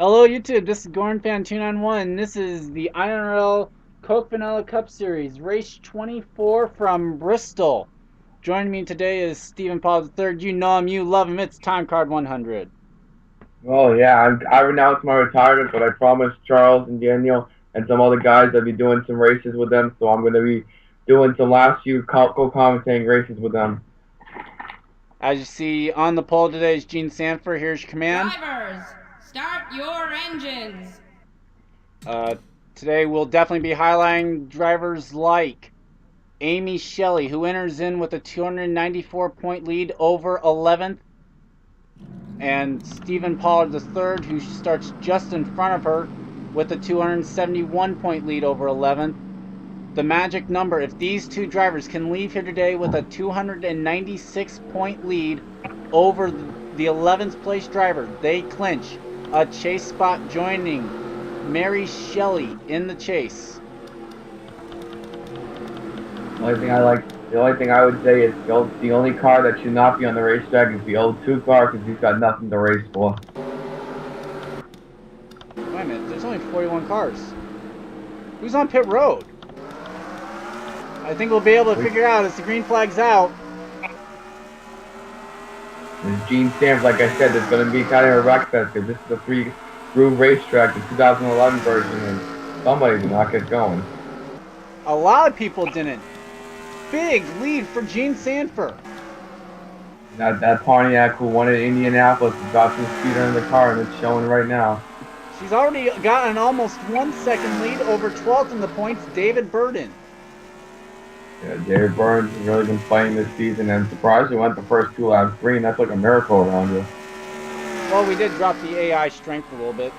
Hello YouTube, this is GornFan291. This is the INORL Coke Vanilla Cup Series, race 24 from Bristol. Joining me today is Stephen Paul III. You know him, you love him, it's Time Card 100. Oh yeah, I renounced my retirement, but I promised Charles and Daniel and some other guys I'd be doing some races with them. So I'm going to be doing some last few co-commentating races with them. As you see on the pole today is Gene Sanford. Here's your command. Drivers, start your engines. Uh, Today we'll definitely be highlighting drivers like Amy Shelley, who enters in with a 294-point lead over 11th, and Stephen Pollard III, who starts just in front of her with a 271-point lead over 11th. The magic number, if these two drivers can leave here today with a 296-point lead over the 11th place driver, they clinch a chase spot, joining Mary Shelley in the chase. The only thing I would say is the only car that should not be on the racetrack is the O2 car because he's got nothing to race for. Wait a minute, there's only 41 cars. Who's on pit road? I think we'll be able to figure out as the green flag's out. And Gene Stamps, like I said, it's going to be kind of a wreck fest because this is a three-groove racetrack, the 2011 version, and somebody did not get going. A lot of people didn't. Big lead for Gene Sanford. That Pontiac who won at Indianapolis got some speed under the car, and it's showing right now. She's already got an almost 1 second lead over 12th in the points, David Burden. Yeah, David Burns has really been playing this season, and surprised he went the first 2 laps green. That's like a miracle around here. Well, we did drop the AI strength a little bit.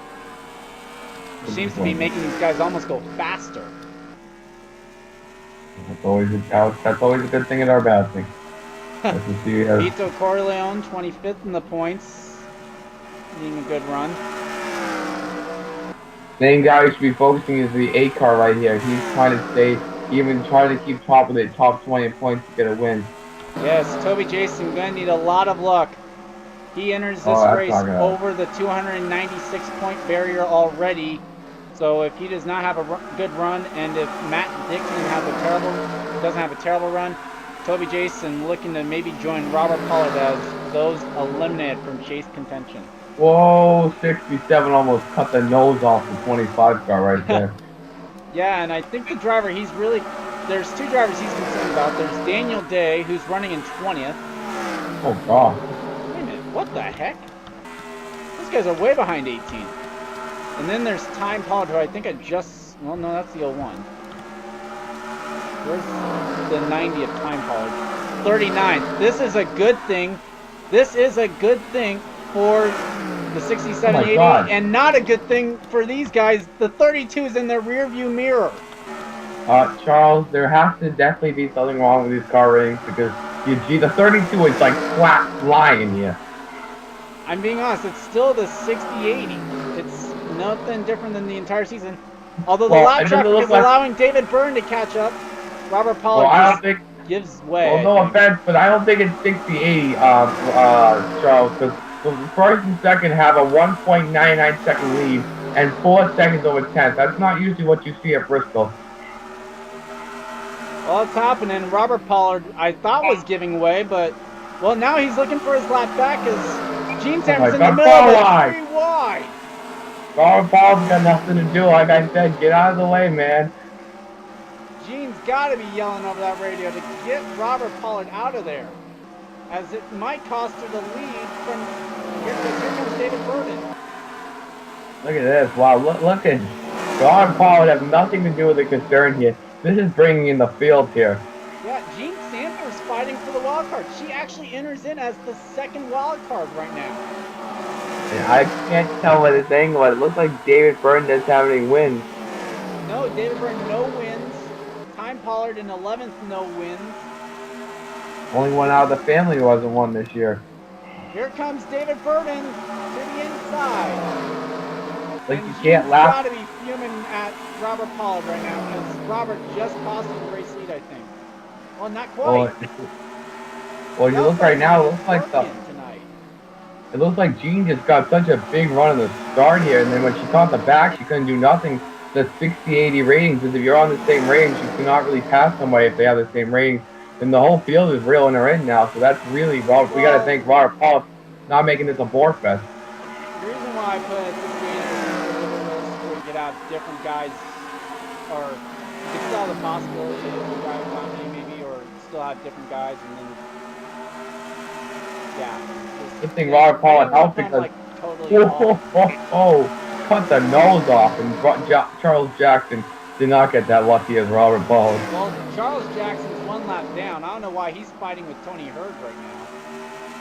It seems to be making these guys almost go faster. That's always a good thing and our bad thing. Vito Corleone, 25th in the points, needing a good run. Main guy who should be focusing is the 8 car right here. He's trying to stay, even trying to keep top of the top 20 points to get a win. Yes, Toby Jason gonna need a lot of luck. He enters this race over the 296-point barrier already. So if he does not have a good run, and if Matt Dixon doesn't have a terrible run, Toby Jason looking to maybe join Robert Pollard as those eliminated from chase contention. Whoa, 67 almost cut the nose off the 25 car right there. Yeah, and I think the driver there's 2 drivers he's concerned about. There's Daniel Day, who's running in 20th. Oh, God. Wait a minute, what the heck? Those guys are way behind 18th. And then there's Time Pollard, who I think well, no, that's the 01. Where's the 90th Time Pollard? 39th. This is a good thing. This is a good thing for the 6780, and not a good thing for these guys. The 32 is in their rear view mirror. Charles, there has to definitely be something wrong with these car ratings because the 32 is like flat flying here. I'm being honest, it's still the 6080. It's nothing different than the entire season. Although the lap traffic is allowing David Byrne to catch up, Robert Pollard gives way. Well, no offense, but I don't think it's 6080, Charles, because the first and second have a 1.99 second lead and 4 seconds over 10th. That's not usually what you see at Bristol. Well, it's happening. Robert Pollard, I thought, was giving way, but, well, now he's looking for his lap back as Gene Sanford's in the middle of it, 3 wide. Robert Pollard's got nothing to do. Like I said, get out of the way, man. Gene's got to be yelling over that radio to get Robert Pollard out of there, as it might cost her the lead from here comes David Burden. Look at this. Wow, look at Robert Pollard has nothing to do with the concern here. This is bringing in the field here. Yeah, Gene Sanford's fighting for the wild card. She actually enters in as the 2nd wild card right now. Yeah, I can't tell what it's saying, but it looks like David Byrne doesn't have any wins. No, David Byrne, no wins. Time Pollard in 11th, no wins. Only one out of the family who hasn't won this year. Here comes David Burden to the inside. Like you can't laugh. Got to be fuming at Robert Pollard right now because Robert just cost him the race lead, I think. Well, not quite. Well, you look right now. It looks like It looks like Jean just got such a big run in the start here, and then when she caught the back, she couldn't do nothing. The 60-80 ratings, because if you're on the same range, you cannot really pass somebody if they have the same ratings. And the whole field is reeling her in now, so that's really, well, we got to thank Robert Paul not making this a bore fest. The reason why I put it this way is a little realistic to get out different guys, or you still have the possibility of a guy dominating maybe, or still have different guys, and then yeah. Good thing Robert Paul had help From, because like, totally cut the nose off, and Charles Jackson did not get that lucky as Robert Paul. Well, Charles Jackson's one lap down. I don't know why he's fighting with Tony Hurd right now.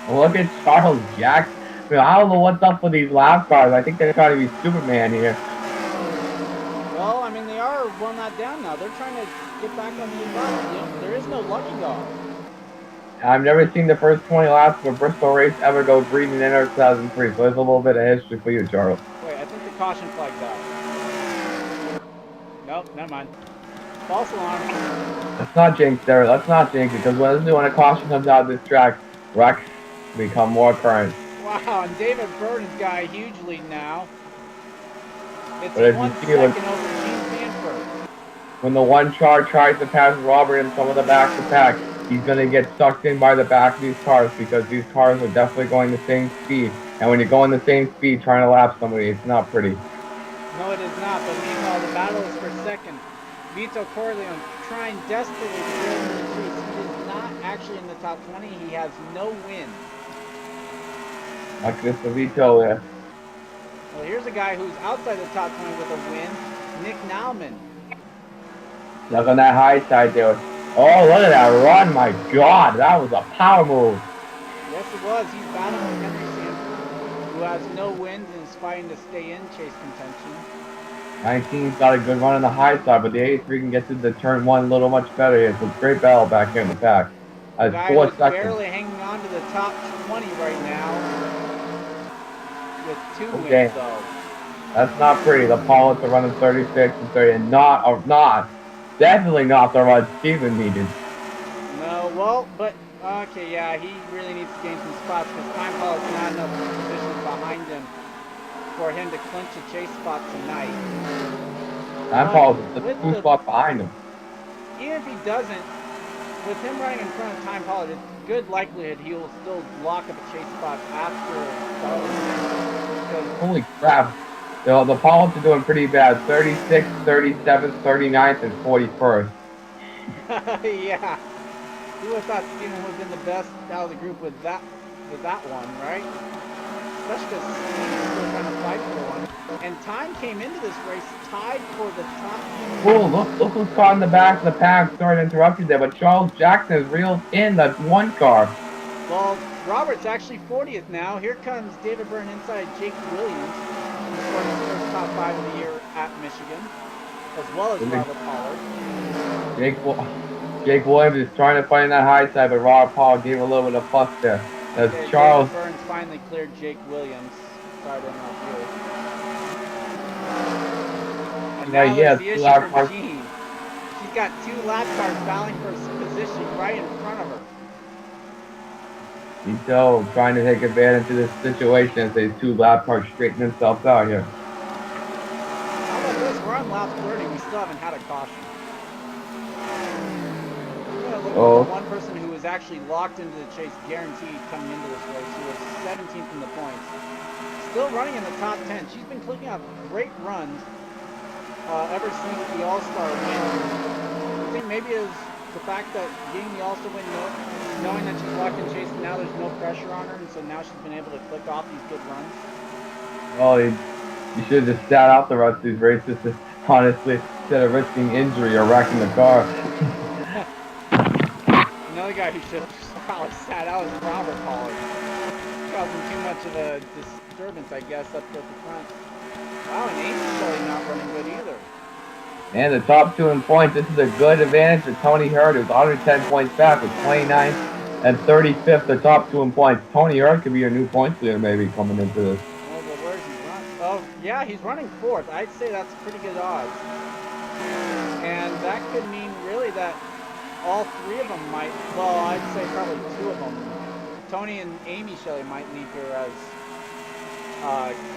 Well, look at Charles Jackson. I mean, I don't know what's up with these lap cars. I think they're trying to be Superman here. Well, I mean, they are one lap down now. They're trying to get back on the environment. You know, there is no lucky dog. I've never seen the first 20 laps of a Bristol race ever go green in NR 2003, so there's a little bit of history for you, Charles. Wait, I think the caution flag's out. Nope, never mind. False alarm. Let's not jinx there. Let's not jinx it, because when a caution comes out of this track, wrecks become more current. Wow, and David Burton's got a huge lead now. It's But 1 second over Gene Sanford. When the one char tries to pass Robert in some of the back to pack, he's going to get sucked in by the back of these cars, because these cars are definitely going the same speed. And when you're going the same speed trying to lap somebody, it's not pretty. No, it is not, but meanwhile, the battle is for second. Vito Corleone trying desperately to get into the chase. He is not actually in the top 20. He has no win. Like this Vito there. Well, here's a guy who's outside the top 20 with a win, Nick Nauman. Look on that high side there. Oh, look at that run. My God, that was a power move. Yes, it was. He's battling Henry Sanford, who has no wins and is fighting to stay in chase contention. 19's got a good run on the high side, but the 83 can get to the turn one a little much better here. So it's a great battle back here in the pack. The guy who's barely hanging on to the top 20 right now with 2 wins, though. That's not pretty. The Paulets are running 36 and 30, and definitely not the run Steven needed. No, well, but, okay, yeah, he really needs to gain some spots because Time Pilot's not enough positions behind him for him to clinch a chase spot tonight. Time Pilot's just 2 spots behind him. Even if he doesn't, with him running in front of Time Pilot, it's good likelihood he will still lock up a chase spot after Holy crap. The Pilots are doing pretty bad. 36th, 37th, 39th, and 41st. Yeah. Who would have thought Steven would have been the best out of the group with that one, right? Especially because Steven's still trying to fight for one. And Time came into this race tied for the top. Oh, look who's caught in the back of the pack. Sorry to interrupt you there, but Charles Jackson is reeled in that one car. Well, Robert's actually 40th now. Here comes David Byrne inside Jake Williams, scoring his first top 5 of the year at Michigan, as well as Robert Pollard. Jake Williams is trying to fight in that high side, but Robert Paul gave a little bit of fuss there. As Charles David Burns finally cleared Jake Williams. Sorry to interrupt you. And now there's the issue for Jean. She's got 2 lap cars battling for position right in front of her. Vito trying to take advantage of this situation as these 2 lap cars straighten themselves out here. How about this? We're on lap 30. We still haven't had a caution. We're going to look at the one person who was actually locked into the chase, guaranteed coming into this race. Who was 17th in the points. Still running in the top 10. She's been clicking out great runs ever since the All-Star win. I think maybe it was the fact that getting the All-Star win, knowing that she's locked in chase, and now there's no pressure on her, and so now she's been able to click off these good runs. Well, you should have just sat out the rest of these races, honestly, instead of risking injury or wrecking the car. Another guy who should have probably sat out is Robert Pollard. Causing too much of a disturbance, I guess, up there at the front. Wow, and Amy's really not running good either. And the top 2 in points, this is a good advantage for Tony Hurd, who's 110 points back with 29th and 35th, the top 2 in points. Tony Hurd could be your new points leader maybe coming into this. Oh, but where's he running? Oh, yeah, he's running 4th. I'd say that's pretty good odds. And that could mean really that all 3 of them might, well, I'd say probably 2 of them. Tony and Amy Shelley might lead here as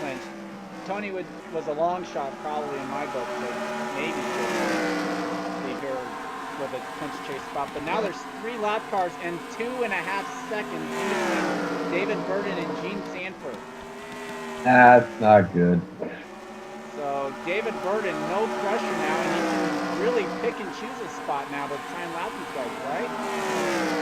clinch. Tony was a long shot probably in my book to maybe be here with a clinch chase spot. But now there's 3 lap cars and 2.5 seconds between David Burden and Gene Sanford. That's not good. So David Burden, no pressure now, and he can really pick and choose a spot now to try and lap these guys, right?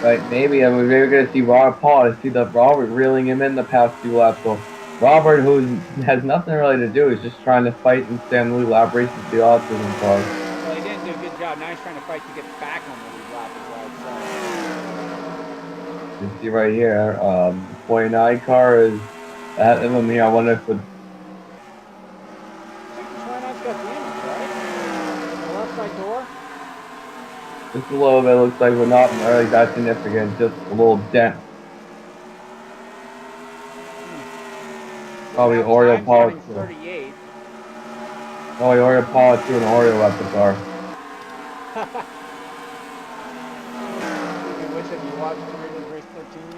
Right, maybe. I mean, maybe we're going to see Robert Paul. I see that Robert reeling him in the past 2 laps. So Robert, who has nothing really to do, is just trying to fight and stay on the lead lap race with the autism car. Well, he didn't do a good job. Now he's trying to fight to get back on the lead lap as well. You can see right here, 49 car is ahead of him here. I wonder if it's... I think the 29's got damage, right? The left side door? Just a little bit, looks like, but not really that significant, just a little dent. Probably Oreo Paul. 38. Probably Oreo Paul threw an Oreo at the car. Which have you watched Doritos Race 13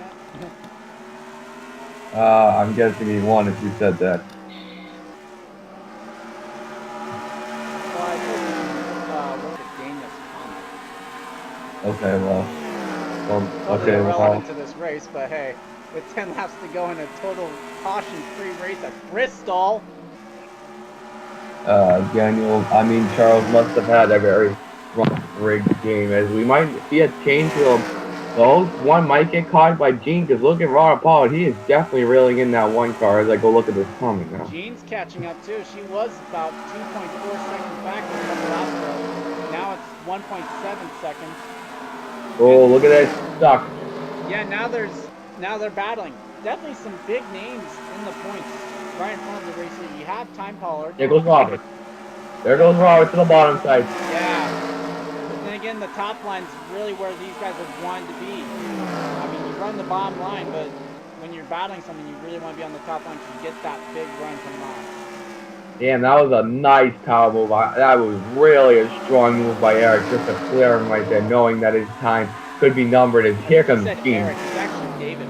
yet? I'm guessing he won if you said that. Well, I think you should look at Daniel's comment. Okay, well, Totally okay, irrelevant well. to this race, but hey, with 10 laps to go in a total caution-free race at Bristol. Charles must have had a very strong rigged game, as we might see a change field. Those one might get caught by Gene, because look at Robert Paul, he is definitely reeling in that one car as I go look at this comment now. Gene's catching up too. She was about 2.4 seconds back a couple laps ago. Now it's 1.7 seconds. Oh, look at that stuck. Yeah, now they're battling. Definitely some big names in the points right in front of the race. You have Time Pollard. There goes Robert. There goes Robert to the bottom side. Yeah. But then again, the top line's really where these guys have wanted to be. I mean, you run the bottom line, but when you're battling someone, you really want to be on the top line to get that big run coming on. Damn, that was a nice power move. That was really a strong move by Eric, just to clear him right there, knowing that his time could be numbered. As here comes Gene. Eric, it's actually David.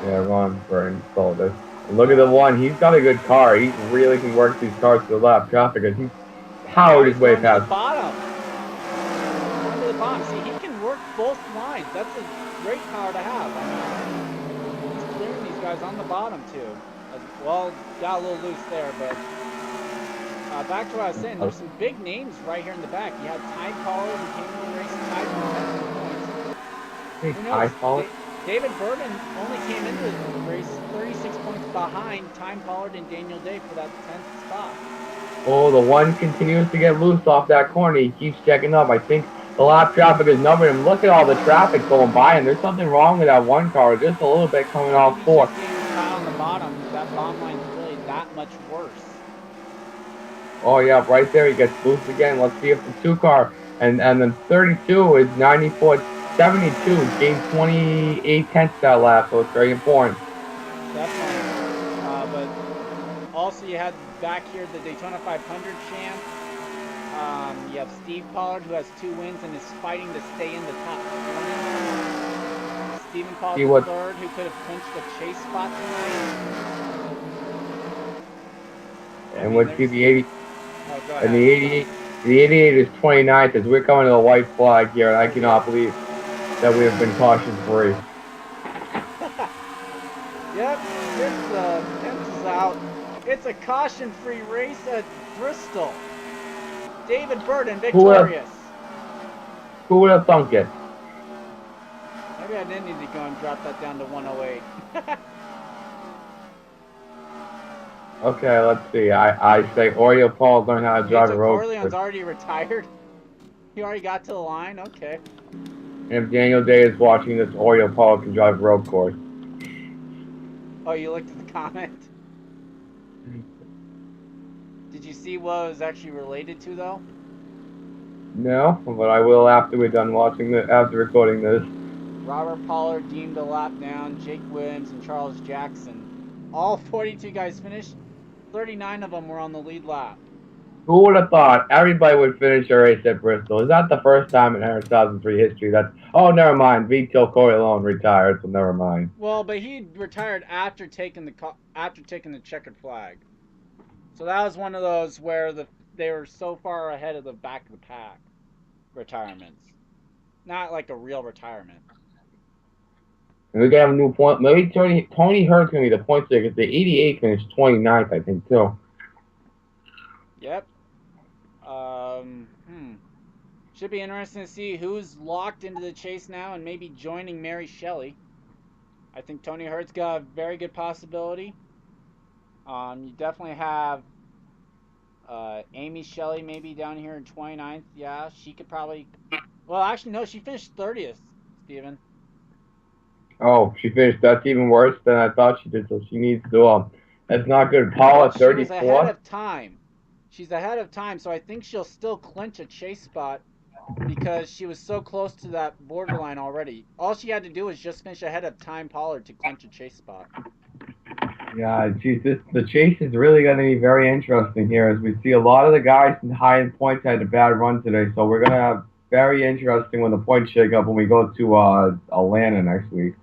Yeah, Ron Burns told us. Look at the one. He's got a good car. He really can work these cars to the lap traffic, and he powered his way past. To the bottom. Going to the bottom. See, he can work both lines. That's a great power to have. I mean, he's clearing these guys on the bottom too. Well, got a little loose there, but back to what I was saying. There's some big names right here in the back. You had Ty Pollard who came in the race and tied for 10 points. Ty Pollard. David Burden only came into the race 36 points behind Time Pollard and Daniel Day for that 10th spot. Oh, the one continues to get loose off that corner. He keeps checking up. I think the lap traffic is numbered him. Look at all the traffic going by, and there's something wrong with that one car. Just a little bit coming off 4. On the bottom, that bottom line is really that much worse. Oh yeah, right there he gets loose again. Let's see if the 2 car and then 32 is 94.72, gained 28 tenths that lap, so it's very important. Definitely. But also you had back here the Daytona 500 champ. You have Steve Pollard who has 2 wins and is fighting to stay in the top 20. Stephen Pollard third, who could have clinched the chase spot tonight. And would be the 80. And the 88 is 29th as we're coming to the white flag here, and I cannot believe that we have been caution free. Yep, it's is out. It's a caution-free race at Bristol. David Burden victorious. Who would have thunk it? Maybe I didn't need to go and drop that down to 108. Okay, let's see. I say Oreo Paul learn how to drive a road. Corleone's already retired. He already got to the line. Okay. And if Daniel Day is watching this, Oreo Paul can drive a road course. Oh, you looked at the comment. Did you see what it was actually related to, though? No, but I will after we're done watching after recording this. Robert Pollard deemed a lap down. Jake Williams and Charles Jackson. All 42 guys finished. 39 of them were on the lead lap. Who would have thought everybody would finish a race at Bristol? Is that the first time in 2003 history that's... Oh, never mind. Vito Corleone retired, so never mind. Well, but he retired after taking the checkered flag. So that was one of those where they were so far ahead of the back of the pack retirements. Not like a real retirement. And we got to have a new point. Maybe Tony Hurt's going to be the point taker. The 88 finished 29th, I think, too. Yep. Should be interesting to see who's locked into the chase now and maybe joining Mary Shelley. I think Tony Hurt's got a very good possibility. You definitely have Amy Shelley maybe down here in 29th. Yeah, she could probably... Well, actually, no, she finished 30th, Steven. Oh, she finished. That's even worse than I thought she did, so she needs to... That's not good. Paul at 34? She was ahead of time. She's ahead of time, so I think she'll still clinch a chase spot because she was so close to that borderline already. All she had to do was just finish ahead of Time Pollard to clinch a chase spot. Yeah, geez, the chase is really going to be very interesting here as we see a lot of the guys high in points had a bad run today. So we're going to have very interesting when the points shake up when we go to Atlanta next week.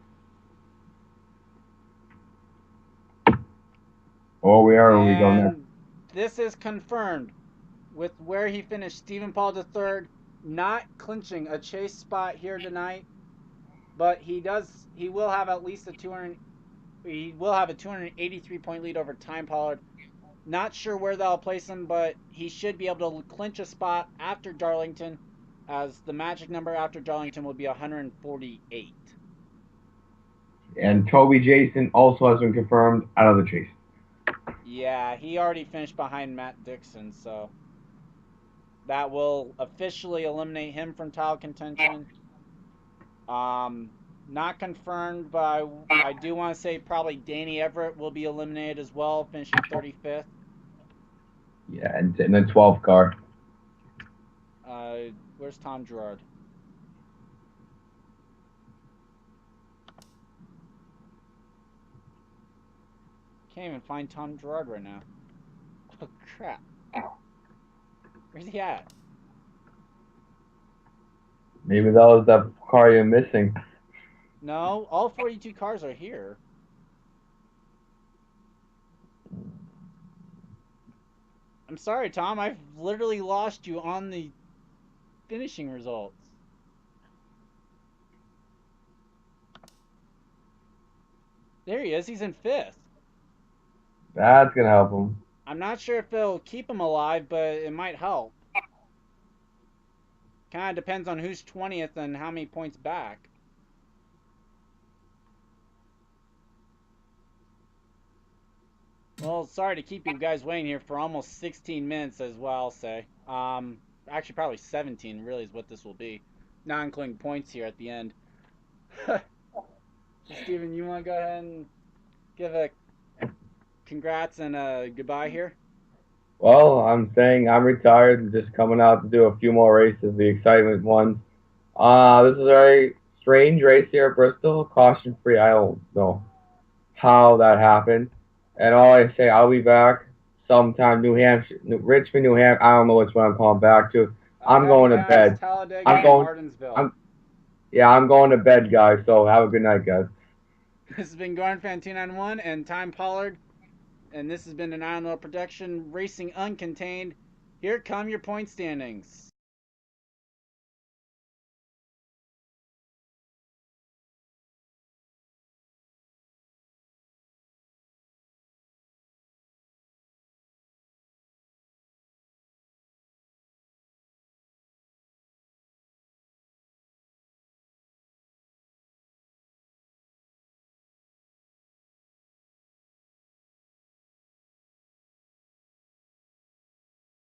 Oh, where we go next? This is confirmed with where he finished. Stephen Paul III not clinching a chase spot here tonight, but he will have at least he will have a 283 point lead over Time Pollard. Not sure where that'll place him, but he should be able to clinch a spot after Darlington, as the magic number after Darlington will be 148. And Toby Jason also has been confirmed out of the chase. Yeah, he already finished behind Matt Dixon, so that will officially eliminate him from title contention. Not confirmed, but I do want to say probably Danny Everett will be eliminated as well, finishing 35th. Yeah, and in the 12th car. Where's Tom Gerard? Can't even find Tom Gerard right now. Oh, crap. Where's he at? Maybe that was that car you're missing. No, all 42 cars are here. I'm sorry, Tom. I've literally lost you on the finishing results. There he is. He's in 5th. That's going to help him. I'm not sure if it'll keep him alive, but it might help. Kind of depends on who's 20th and how many points back. Well, sorry to keep you guys waiting here for almost 16 minutes as well, I'll say. Actually, probably 17 really is what this will be. Not including points here at the end. Steven, you want to go ahead and give a congrats and a goodbye here? Well, I'm saying I'm retired and just coming out to do a few more races, the excitement ones. This is a very strange race here at Bristol, caution free. I don't know how that happened. And all I say, I'll be back sometime, New Hampshire, Richmond, New Hampshire. I don't know which one I'm calling back to. I'm going to bed. I'm going. I'm going to bed, guys. So have a good night, guys. This has been Garn Fan 291 and Time Pollard, and this has been an INORL production, Racing Uncontained. Here come your point standings.